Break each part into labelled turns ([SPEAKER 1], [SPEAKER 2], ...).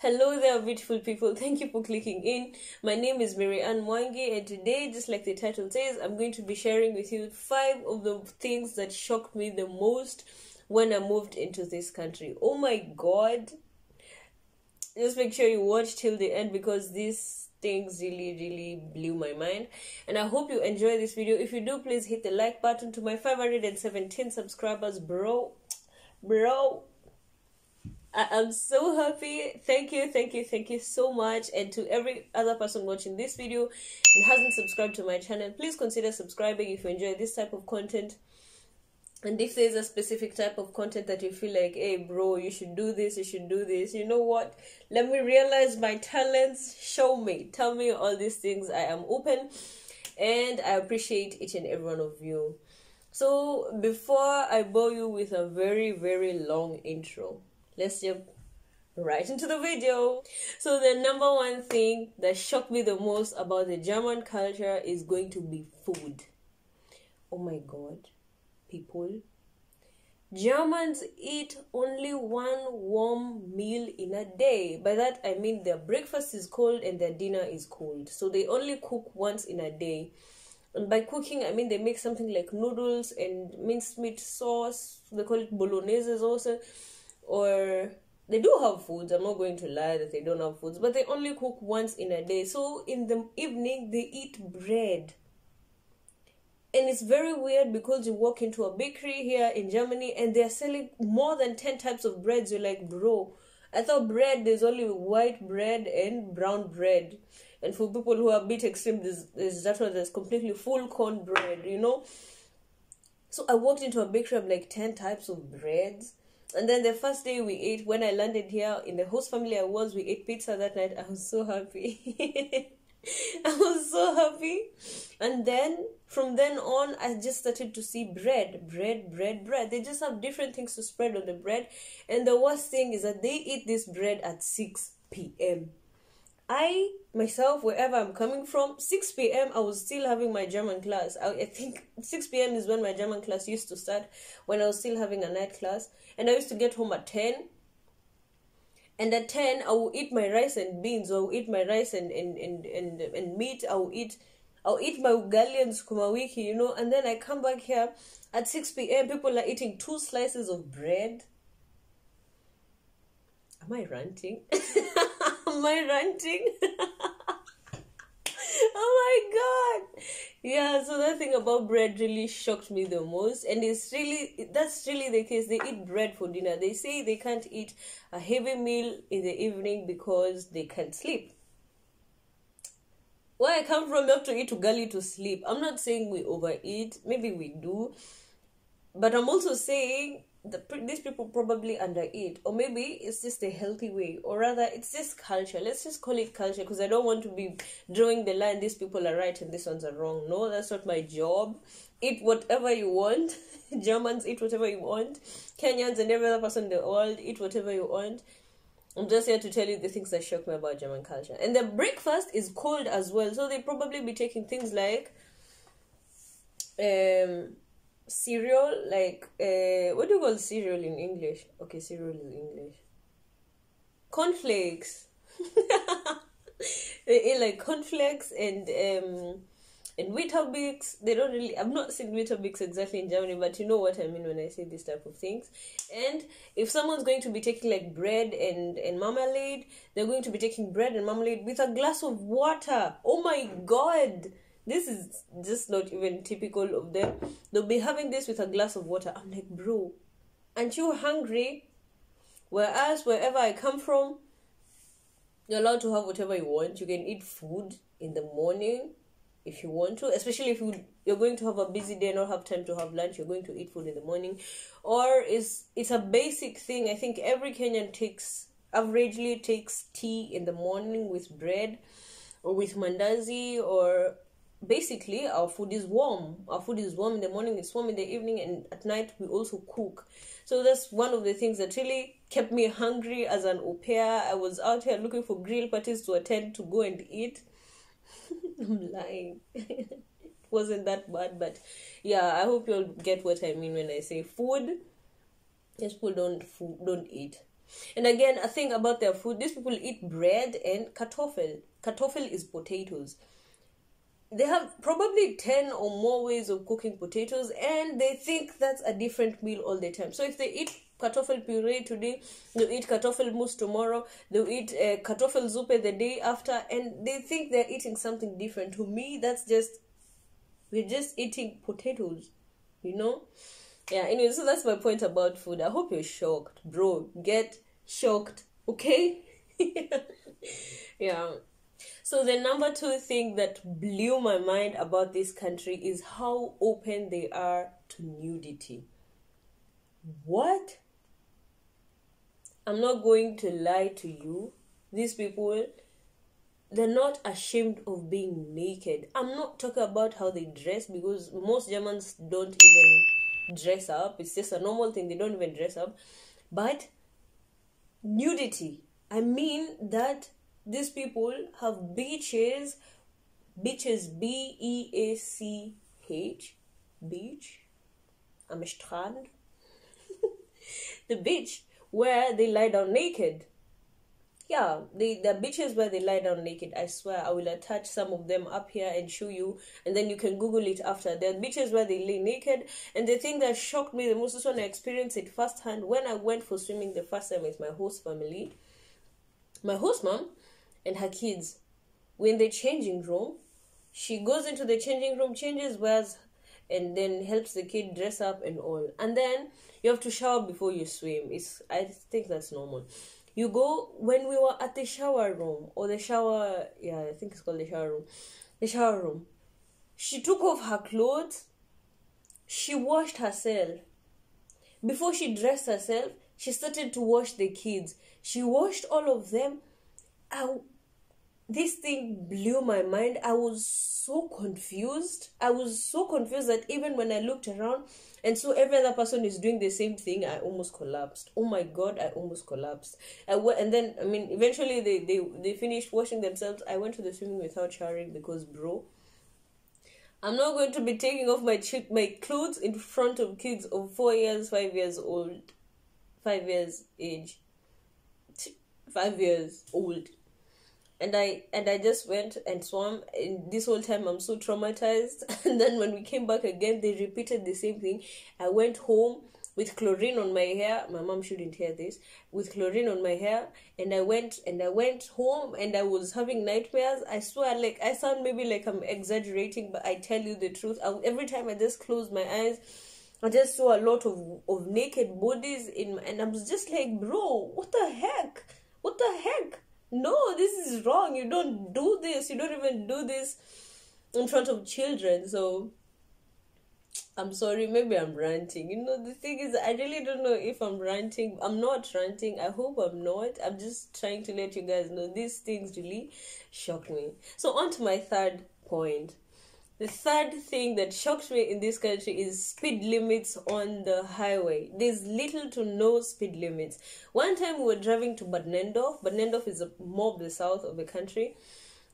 [SPEAKER 1] Hello there, beautiful people. Thank you for clicking in. My name is Mary Ann Mwangi, and today, just like the title says, I'm going to be sharing with you 5 of the things that shocked me the most when I moved into this country. Oh my god. Just make sure you watch till the end because these things really blew my mind. And I hope you enjoy this video. If you do, please hit the like button. To my 517 subscribers, bro. I am so happy. Thank you so much. And to every other person watching this video and hasn't subscribed to my channel, please consider subscribing if you enjoy this type of content. And if there's a specific type of content that you feel like, hey bro, you should do this, you know what? Let me realize my talents. Show me. Tell me all these things. I am open and I appreciate each and every one of you. So before I bore you with a very long intro, let's jump right into the video. So the number one thing that shocked me the most about the German culture is going to be food. Oh my god, people. Germans eat only one warm meal in a day. By that I mean their breakfast is cold and their dinner is cold. So they only cook once in a day. And by cooking, I mean they make something like noodles and minced meat sauce. They call it bolognese also. Or they do have foods. I'm not going to lie that they don't have foods, but they only cook once in a day. So in the evening they eat bread. And it's very weird because you walk into a bakery here in Germany and they're selling more than 10 types of breads. You're like, bro, I thought bread, there's only white bread and brown bread. And for people who are a bit extreme, there's that one that's completely full corn bread, you know. So I walked into a bakery of like 10 types of breads. And then the first day we ate, when I landed here in the host family we ate pizza that night. I was so happy. I was so happy. And then from then on, I just started to see bread. They just have different things to spread on the bread. And the worst thing is that they eat this bread at 6 p.m. I, myself, wherever I'm coming from, 6 p.m. I was still having my German class. I think 6 p.m. is when my German class used to start, when I was still having a night class. And I used to get home at 10. And at 10, I will eat my rice and beans. I will eat my rice and meat. I'll eat my ugali and sukuma wiki, you know. And then I come back here at 6 p.m. People are eating 2 slices of bread. Am I ranting? Am I ranting? Oh my god. Yeah, so that thing about bread really shocked me the most. And that's really the case. They eat bread for dinner. They say they can't eat a heavy meal in the evening because they can't sleep. Where I come from, you have to eat ugali to sleep. I'm not saying we overeat. Maybe we do. But I'm also saying these people probably undereat, or maybe it's just a healthy way, or rather it's just culture. Let's just call it culture, because I don't want to be drawing the line these people are right and these ones are wrong. No, that's not my job. Eat whatever you want. Germans eat whatever you want. Kenyans and every other person in the world eat whatever you want. I'm just here to tell you the things that shock me about German culture. And the breakfast is cold as well, so they probably be taking things like cereal, like what do you call cereal in English? Okay, cereal is English. Cornflakes. They eat like cornflakes and Weetabix. They don't really, I'm not saying Weetabix exactly in Germany, but you know what I mean when I say this type of things. And if someone's going to be taking like bread and marmalade, they're going to be taking bread and marmalade with a glass of water. Oh my god. This is just not even typical of them. They'll be having this with a glass of water. I'm like, bro, aren't you hungry? Whereas wherever I come from, you're allowed to have whatever you want. You can eat food in the morning if you want to. Especially if you're going to have a busy day and not have time to have lunch. You're going to eat food in the morning. Or it's a basic thing. I think every Kenyan averagely takes tea in the morning with bread or with mandazi, or basically our food is warm. Our food is warm in the morning, it's warm in the evening, and at night we also cook. So that's one of the things that really kept me hungry as an au pair. I was out here looking for grill parties to attend, to go and eat. I'm lying. It wasn't that bad, but yeah, I hope you'll get what I mean when I say food. Yes, people don't eat. And again, a thing about their food, these people eat bread and kartoffel. Kartoffel is potatoes. They have probably 10 or more ways of cooking potatoes, and they think that's a different meal all the time. So if they eat kartoffel puree today, they'll eat kartoffel mousse tomorrow, they'll eat kartoffel zupe the day after, and they think they're eating something different. To me, that's just, we're just eating potatoes, you know? Yeah, anyway, so that's my point about food. I hope you're shocked, bro. Get shocked, okay? Yeah. So the number 2 thing that blew my mind about this country is how open they are to nudity. What? I'm not going to lie to you. These people, they're not ashamed of being naked. I'm not talking about how they dress, because most Germans don't even dress up. It's just a normal thing. They don't even dress up. But nudity, I mean that these people have beaches, B-E-A-C-H, beach, am Strand, the beach where they lie down naked. Yeah, the beaches where they lie down naked. I swear, I will attach some of them up here and show you, and then you can Google it after. There are beaches where they lay naked, and the thing that shocked me the most is when I experienced it firsthand when I went for swimming the first time with my host family. My host mom and her kids were in the changing room. She goes into the changing room, changes, wears, and then helps the kid dress up and all. And then you have to shower before you swim. I think that's normal. You go, when we were at the shower room, or the shower, yeah, I think it's called the shower room. The shower room. She took off her clothes. She washed herself. Before she dressed herself, she started to wash the kids. She washed all of them. This thing blew my mind. I was so confused. That even when I looked around and saw every other person is doing the same thing, I almost collapsed. Oh my God, I almost collapsed. And then, I mean, eventually they finished washing themselves. I went to the swimming without showering because, bro, I'm not going to be taking off my clothes in front of kids of 4 years, 5 years old, 5 years age, 5 years old. And I just went and swam, and this whole time I'm so traumatized. And then when we came back again, they repeated the same thing. I went home with chlorine on my hair. My mom shouldn't hear this. With chlorine on my hair, and I went home, and I was having nightmares. I swear, like, I sound maybe like I'm exaggerating, but I tell you the truth. Every time I just closed my eyes, I just saw a lot of naked bodies and I was just like, bro, what the heck? What the heck? No, this is wrong. You don't do this. You don't even do this in front of children. So, I'm sorry, maybe I'm ranting. You know, the thing is, I really don't know if I'm ranting. I'm not ranting. I hope I'm not. I'm just trying to let you guys know these things really shock me. So, on to my third point. The third thing that shocks me in this country is speed limits on the highway. There's little to no speed limits. One time we were driving to Bad Nendorf. Bad Nendorf is more of the south of the country.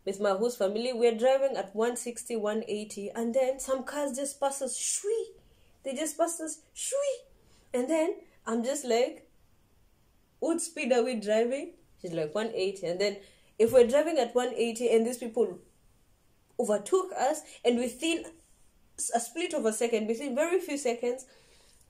[SPEAKER 1] With my host family, we are driving at 160, 180, and then some cars just pass us, shwee. They just pass us, shwee. And then I'm just like, what speed are we driving? She's like 180. And then if we're driving at 180 and these people overtook us, and within a split of a second, within very few seconds,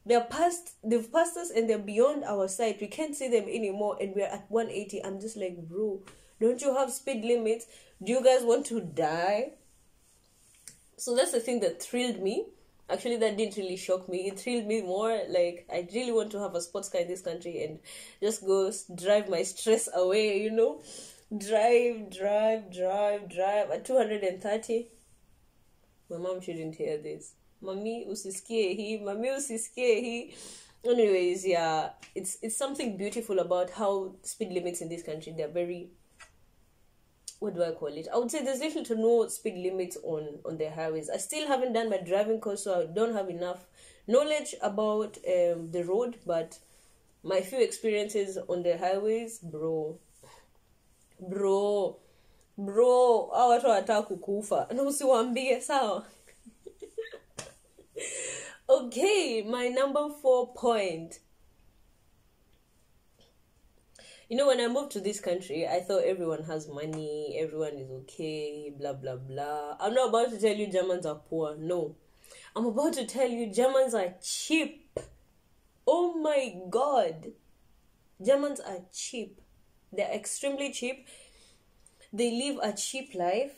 [SPEAKER 1] they've passed us and they're beyond our sight. We can't see them anymore, and we're at 180. I'm just like, bro, don't you have speed limits? Do you guys want to die? So that's the thing that thrilled me. Actually, that didn't really shock me. It thrilled me more. Like, I really want to have a sports car in this country and just go drive my stress away, you know? Drive at 230. My mom shouldn't hear this. Mami usisikie hii. Anyways, yeah, it's something beautiful about how speed limits in this country, they're very, what do I call it? I would say there's little to no speed limits on the highways. I still haven't done my driving course, so I don't have enough knowledge about the road, but my few experiences on the highways, bro, hao watu wanataka kukufa na usiwaambie, sawa? Okay, my number 4 point. You know, when I moved to this country, I thought everyone has money, everyone is okay, blah blah blah. I'm not about to tell you Germans are poor. No, I'm about to tell you Germans are cheap. Oh my god, Germans are cheap. They're extremely cheap. They live a cheap life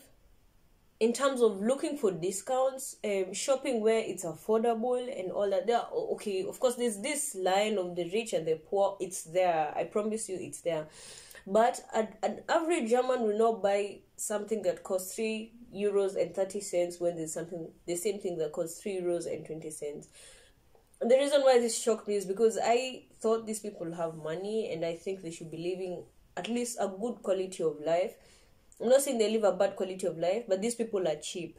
[SPEAKER 1] in terms of looking for discounts, shopping where it's affordable and all that. There, okay, of course, there's this line of the rich and the poor. It's there. I promise you, it's there. But an average German will not buy something that costs €3.30 when there's something the same thing that costs €3.20. And the reason why this shocked me is because I thought these people have money and I think they should be living at least a good quality of life. I'm not saying they live a bad quality of life, but these people are cheap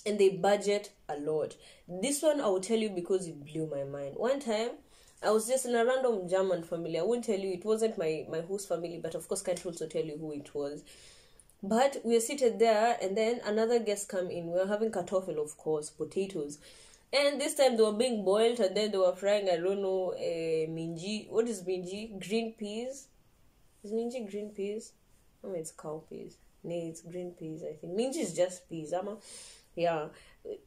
[SPEAKER 1] and they budget a lot. This one I will tell you because it blew my mind. One time, I was just in a random German family. I won't tell you, it wasn't my host family, but of course can't also tell you who it was. But we were seated there and then another guest came in. We were having kartoffel, of course, potatoes. And this time they were being boiled and then they were frying, I don't know, minji. What is minji? Green peas? Is minji green peas? Oh, it's cowpeas. No, it's green peas, I think. Minji is just peas, ama. Yeah.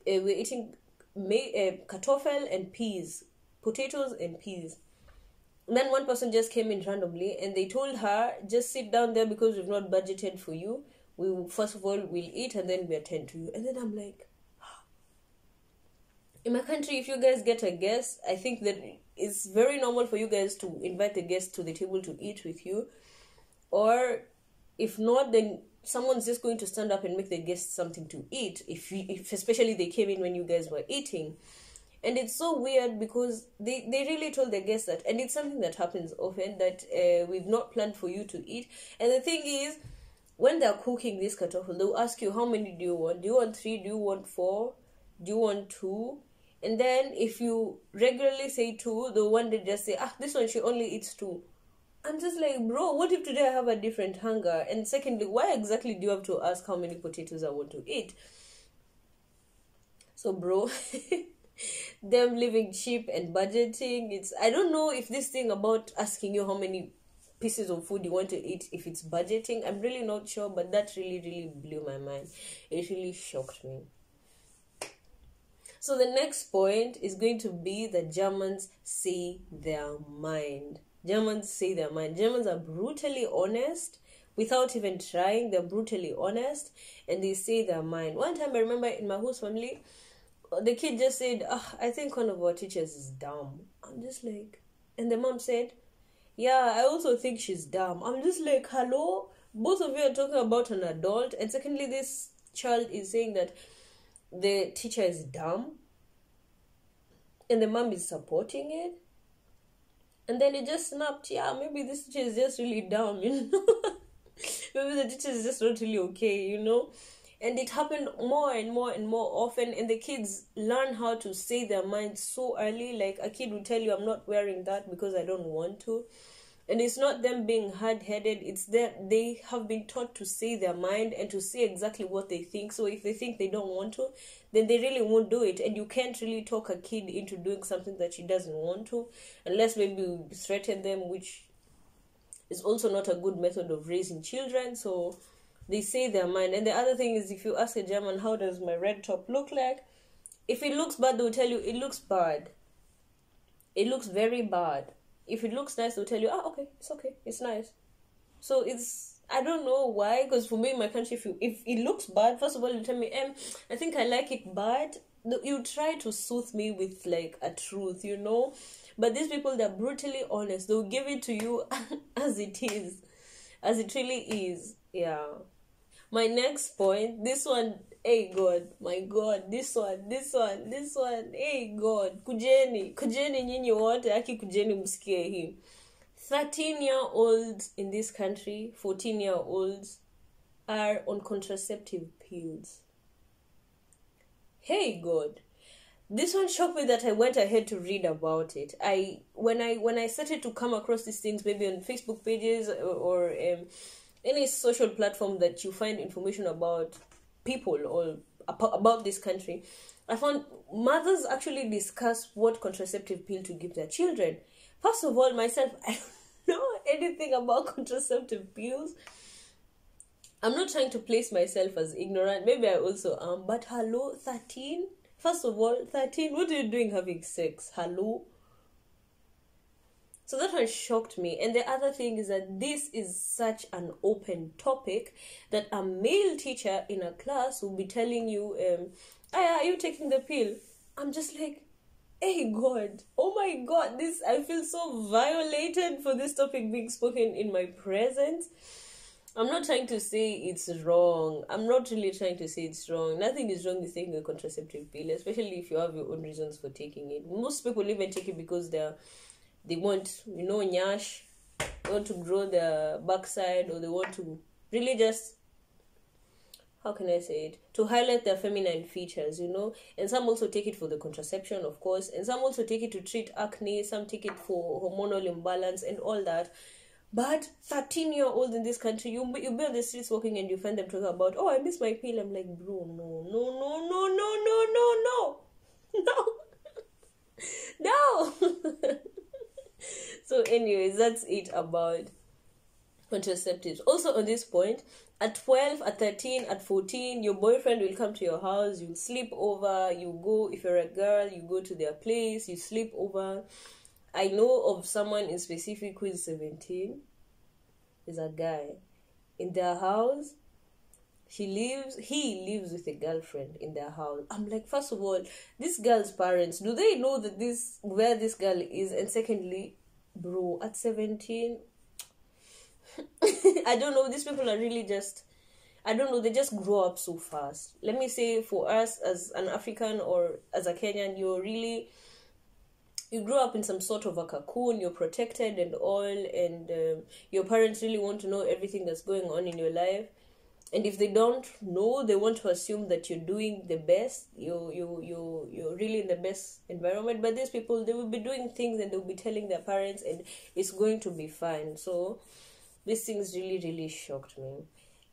[SPEAKER 1] We're eating kartoffel and peas. Potatoes and peas. And then one person just came in randomly and they told her, just sit down there because we've not budgeted for you. We will, first of all, we'll eat and then we attend to you. And then I'm like, in my country, if you guys get a guest, I think that it's very normal for you guys to invite the guest to the table to eat with you. Or if not, then someone's just going to stand up and make the guests something to eat, if especially they came in when you guys were eating. And it's so weird because they really told the guests that, and it's something that happens often, that we've not planned for you to eat. And the thing is, when they're cooking this kartoffel, they'll ask you, how many do you want? Do you want 3? Do you want 4? Do you want 2? And then if you regularly say 2, the one they just say, this one she only eats 2. I'm just like, bro, what if today I have a different hunger? And secondly, why exactly do you have to ask how many potatoes I want to eat? So, bro, them living cheap and budgeting, I don't know if this thing about asking you how many pieces of food you want to eat, if it's budgeting. I'm really not sure, but that really, really blew my mind. It really shocked me. So the next point is going to be that Germans say their mind. Germans say their mind. Germans are brutally honest without even trying. They're brutally honest and they say their mind. One time I remember in my host family, the kid just said, I think one of our teachers is dumb. I'm just like, and the mom said, yeah, I also think she's dumb. I'm just like, hello? Both of you are talking about an adult. And secondly, this child is saying that the teacher is dumb and the mom is supporting it. And then it just snapped, yeah, maybe this teacher is just really dumb, you know. Maybe the teacher is just not really okay, you know. And it happened more and more and more often, and the kids learn how to say their minds so early. Like a kid will tell you, I'm not wearing that because I don't want to. And it's not them being hard-headed, it's that they have been taught to say their mind and to say exactly what they think. So if they think they don't want to, then they really won't do it. And you can't really talk a kid into doing something that she doesn't want to, unless maybe you threaten them, which is also not a good method of raising children. So they say their mind. And the other thing is, if you ask a German, how does my red top look like? If it looks bad, they'll tell you, it looks bad. It looks very bad. If it looks nice, they'll tell you, okay, it's nice. So it's, I don't know why, because for me in my country, if it looks bad, first of all, you tell me, I think I like it bad. You try to soothe me with like a truth, you know. But these people, they're brutally honest. They'll give it to you as it is, as it really is. Yeah. My next point, this one, hey God, my God, this one, hey God, kujeni nyinyi wote, aki kujeni msikie hii. 13-year-olds in this country, 14-year-olds are on contraceptive pills. Hey God. This one shocked me that I went ahead to read about it. When I started to come across these things, maybe on Facebook pages or any social platform that you find information about people or about this country, I found mothers actually discuss what contraceptive pill to give their children. First of all, myself, know anything about contraceptive pills. I'm not trying to place myself as ignorant. Maybe I also am. But hello, 13? First of all, 13, what are you doing having sex? Hello? So that one shocked me. And the other thing is that this is such an open topic that a male teacher in a class will be telling you, are you taking the pill? I'm just like, hey God, oh my God, this, I feel so violated for this topic being spoken in my presence. I'm not trying to say it's wrong. I'm not really trying to say it's wrong. Nothing is wrong with taking a contraceptive pill, especially if you have your own reasons for taking it. Most people even take it because they want, nyash, they want to grow their backside, or they want to really just, how can I say it, to highlight their feminine features, and some also take it for the contraception, of course, and some also take it to treat acne, some take it for hormonal imbalance and all that. But 13-year-olds in this country, you'll be on the streets walking and you find them talking about, oh, I miss my pill. I'm like, bro, no. So anyways, that's it about contraceptives. Also on this point, at 12, at 13, at 14, your boyfriend will come to your house, you'll sleep over, you go, if you're a girl, you go to their place, you sleep over. I know of someone in specific who is 17, is a guy. In their house, he lives with a girlfriend in their house. I'm like, first of all, this girl's parents, do they know that where this girl is? And secondly, bro, at 17, I don't know, these people are really just, I don't know, they just grow up so fast. Let me say, for us as an African or as a Kenyan, you grow up in some sort of a cocoon, you're protected and all, and your parents really want to know everything that's going on in your life. And if they don't know, they want to assume that you're doing the best, you're really in the best environment. But these people, they will be doing things and they'll be telling their parents, and it's going to be fine. So these things really, really shocked me.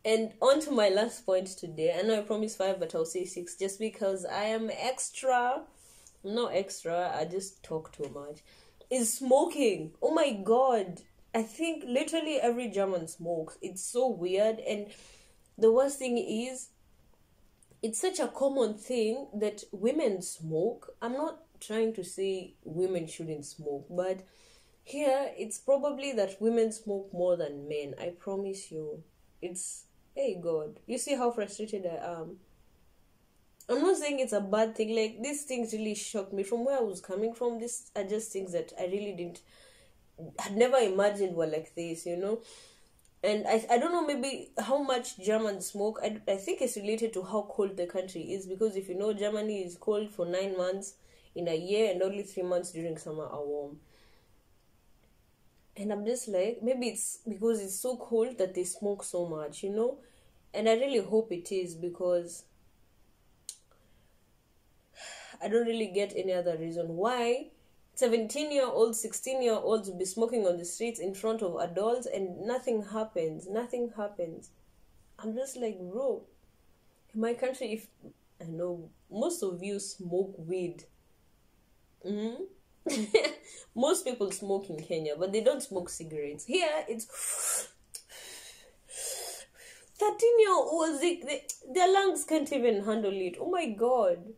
[SPEAKER 1] And on to my last point today. I know I promised 5, but I'll say 6, just because I am extra. Not extra, I just talk too much. Is smoking. Oh my God. I think literally every German smokes. It's so weird. And the worst thing is, it's such a common thing that women smoke. I'm not trying to say women shouldn't smoke, but here it's probably that women smoke more than men. I promise you. It's, hey God. You see how frustrated I am. I'm not saying it's a bad thing. Like, these things really shocked me. From where I was coming from, these are just things that I really had never imagined were like this, And I don't know maybe how much Germans smoke. I think it's related to how cold the country is. Because if you know, Germany is cold for 9 months in a year, and only 3 months during summer are warm. And I'm just like, maybe it's because it's so cold that they smoke so much, And I really hope it is, because I don't really get any other reason why 17-year-olds, 16-year-olds will be smoking on the streets in front of adults and nothing happens. Nothing happens. I'm just like, bro, in my country, if I know most of you smoke weed. Most people smoke in Kenya, but they don't smoke cigarettes. Here, it's 13-year-olds, their lungs can't even handle it. Oh my God.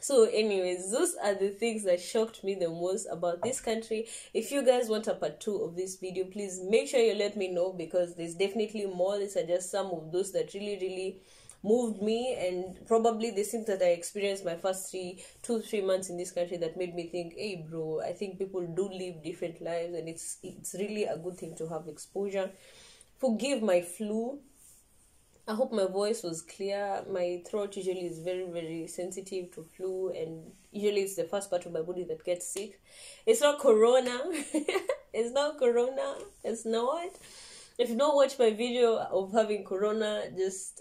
[SPEAKER 1] So anyways, those are the things that shocked me the most about this country. If you guys want a part 2 of this video, please make sure you let me know, because there's definitely more. These are just some of those that really, really moved me, and probably the things that I experienced my first 2-3 months in this country that made me think, hey bro, I think people do live different lives, and it's really a good thing to have exposure. Forgive my flu. I hope my voice was clear. My throat usually is very, very sensitive to flu, and usually it's the first part of my body that gets sick. It's not corona. It's not corona. It's not. If you don't watch my video of having corona, just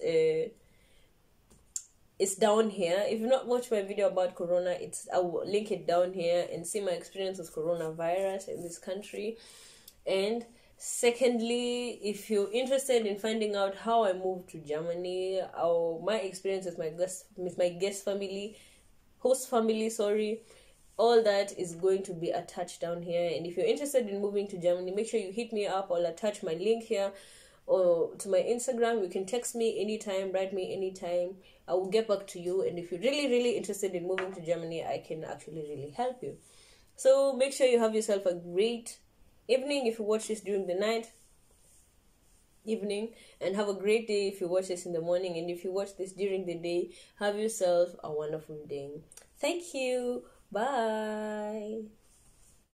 [SPEAKER 1] it's down here. If you not watch my video about corona, I will link it down here, and see my experience with coronavirus in this country. And secondly, if you're interested in finding out how I moved to Germany, or my experience with my host family, all that is going to be attached down here. And if you're interested in moving to Germany, make sure you hit me up. I'll attach my link here or to my Instagram. You can text me anytime, write me anytime. I will get back to you. And if you're really interested in moving to Germany, I can actually really help you. So make sure you have yourself a great evening if you watch this during the evening, and have a great day if you watch this in the morning, and if you watch this during the day, have yourself a wonderful day. Thank you. Bye.